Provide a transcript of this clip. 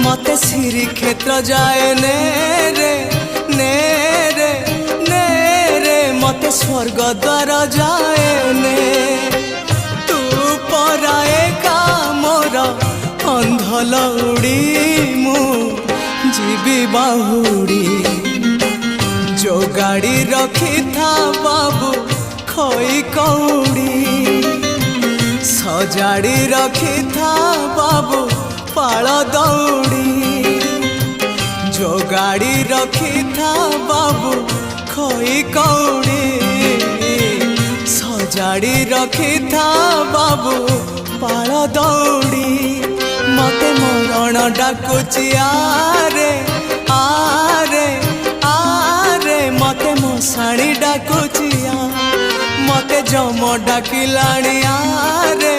मते श्री क्षेत्र जाए ने रे ने रे ने रे मते स्वर्ग द्वार जाए ने तू पराए का मोर अंधलौड़ी मु जीवी बाहुड़ी जो गाड़ी रखी था बाबू खोई कौड़ी सजाड़ी रखी था बाबू पाल दौड़ी जो गाड़ी रखी था बाबू खोई कौड़ी सजाड़ी रखी था बाबू पाल दौड़ी मते मरण डाकुची आरे आरे आरे मते मशाणी डाकुची मते जम डाकिलाणी आरे